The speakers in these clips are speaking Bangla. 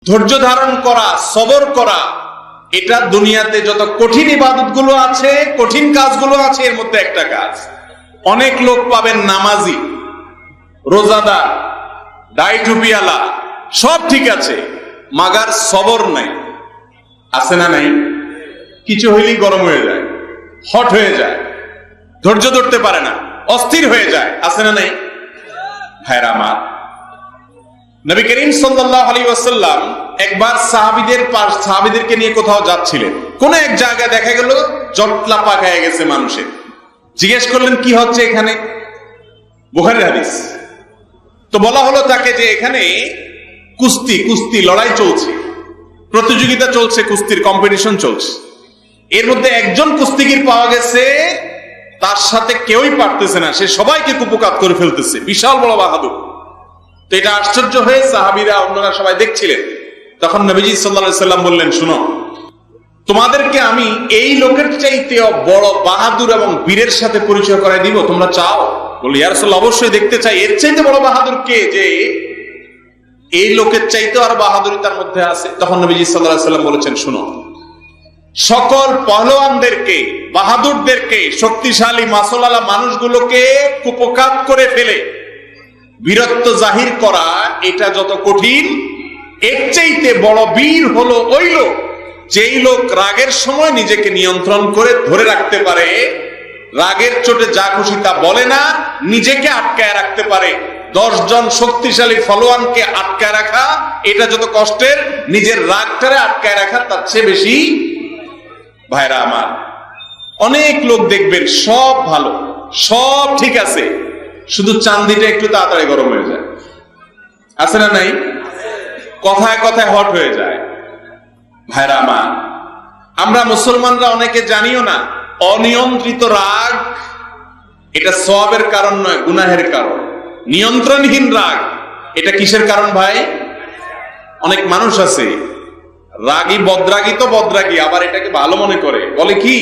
ধৈর্য ধারণ করা, সবর করা, এটা দুনিয়াতে যত কঠিন ইবাদত গুলো আছে, কঠিন কাজগুলো আছে, এর মধ্যে একটা কাজ। অনেক লোক পাবেন নামাজি, রোজাদার, দাড়ি টুপিওয়ালা, সব ঠিক আছে, মাগার সবর নাই। আছে না নাই? কিছু হইলেই গরম হয়ে যায়, হট হয়ে যায়, ধৈর্য ধরতে পারে না, অস্থির হয়ে যায়। আছে না নাই? ভাইরা আমার, নবী করিম সাল্লাল্লাহু আলাইহি ওয়াসাল্লাম একবার সাহাবীদেরকে নিয়ে কোথাও যাচ্ছিলেন। কোন এক জায়গায় দেখা গেল জটলা পাকায় গেছে মানুষের। জিজ্ঞেস করলেন কি হচ্ছে এখানে? বুখারীর হাদিস। তো বলা হলো তাকে যে এখানে কুস্তি লড়াই চলছে, প্রতিযোগিতা চলছে, কুস্তির কম্পিটিশন চলছে। এর মধ্যে একজন কুস্তিগীর পাওয়া গেছে, তার সাথে কেউই পারতেছে না, সে সবাইকে কুপকাত করে ফেলতেছে, বিশাল বড় বাহাদুর। তো এটা আশ্চর্য হয়ে সাহাবীরা, অন্যরা সবাই দেখছিলেন। তখন নবীজি সাল্লাল্লাহু আলাইহি সাল্লাম বললেন, শুনো, তোমাদেরকে আমি এই লোকের চাইতে বড় বাহাদুর এবং বীরের সাথে পরিচয় করাই দিব, তোমরা চাও? বলি, ইয়া রাসূলুল্লাহ, অবশ্যই দেখতে চাই। এর চাইতে বড় বাহাদুর কে, যে এই লোকের চাইতে আর বাহাদুরি তার মধ্যে আছে? তখন নবীজি সাল্লাল্লাহু আলাইহি সাল্লাম বলেছেন, শুনো, সকল পহলওয়ানদেরকে, বাহাদুরদেরকে, শক্তিশালী মাসলালা মানুষগুলোকে কুপকাত করে ফেলে বীরত্ব জাহির করা, এটা যত কঠিন, এর চাইতে বড় বীর হলো ওই লোক, যেই লোক রাগের সময় নিজেকে নিয়ন্ত্রণ করে ধরে রাখতে পারে, রাগের চোটে যা খুশি তা বলে না, নিজেকে আটকায় রাখতে পারে। 10 জন শক্তিশালী ফলোয়ানকে আটকায় রাখা, এটা যত কষ্টের, নিজের রাগটারে আটকায় রাখা তার চেয়ে বেশি। ভাইরা আমার, অনেক লোক দেখবেন সব ভালো, সব ঠিক আছে, শুধু চান্দিটা একটু তাড়াতাড়ি গরম হয়ে যায়। আছে না নাই? কথায় কথায় হট হয়ে যায়। ভাইরা আমার, আমরা মুসলমানরা অনেকে জানিও না, অনিয়ন্ত্রিত রাগ এটা সওয়াবের কারণ নয়, গুনাহের কারণ। নিয়ন্ত্রণহীন রাগ এটা কিসের কারণ ভাই? অনেক মানুষ আছে রাগী, বদরাগী তো বদরাগী, আবার এটাকে ভালো মনে করে, বলে কি,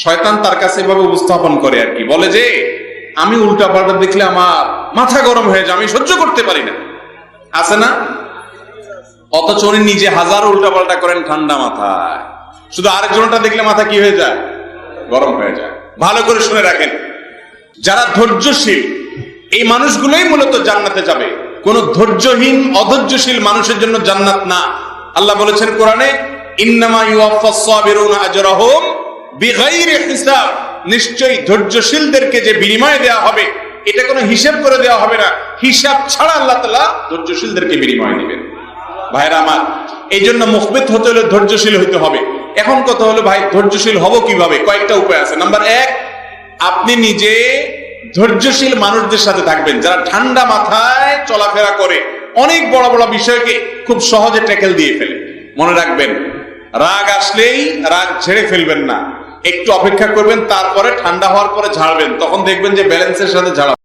শয়তান তার কাছে এভাবে উপস্থাপন করে আর কি, বলে যে আমি উল্টা পাল্টা দেখলে আমার মাথা গরম হয়ে যায়, আমি সহ্য করতে পারি না। আছে না? অথচ উনি নিজে হাজার উল্টা পাল্টা করেন ঠান্ডা মাথায়, শুধু আরেকজনটা দেখলে মাথা কি হয়ে যায়? গরম হয়ে যায়। ভালো করে শুনে রাখেন, যারা ধৈর্যশীল, এই মানুষগুলোই মূলত জান্নাতে যাবে। কোন ধৈর্যহীন, অধৈর্যশীল মানুষের জন্য জান্নাত না। আল্লাহ বলেছেন কোরআনে, ইন্নামা ইউওয়াফাস সাবিরুনা আজরাহুম বিগাইরি হিসাব, নিশ্চয়ই ধৈর্যশীলদেরকে যে বিনিময় দেওয়া হবে, এটা কোনো হিসাব করে দেওয়া হবে না, হিসাব ছাড়া আল্লাহ তাআলা ধৈর্যশীলদেরকে বিনিময় দিবেন। ভাইরা আমার, এই জন্য মুখবিত হতে হলে ধৈর্যশীল হইতে হবে। এখন কথা হলো ভাই, ধৈর্যশীল হব কিভাবে? কয়েকটা উপায় আছে। নাম্বার 1, আপনি নিজে ধৈর্যশীল মানুষদের সাথে থাকবেন, যারা ঠান্ডা মাথায় চলাফেরা করে, অনেক বড় বড় বিষয়কে খুব সহজে ট্যাকেল দিয়ে ফেলে। মনে রাখবেন, রাগ আসলেই রাগ ঝেড়ে ফেলবেন না, একটু অপেক্ষা করবেন, তারপরে ঠান্ডা হওয়ার পরে ঝাড়বেন, তখন দেখবেন যে ব্যালেন্সের সাথে ঝাড়া।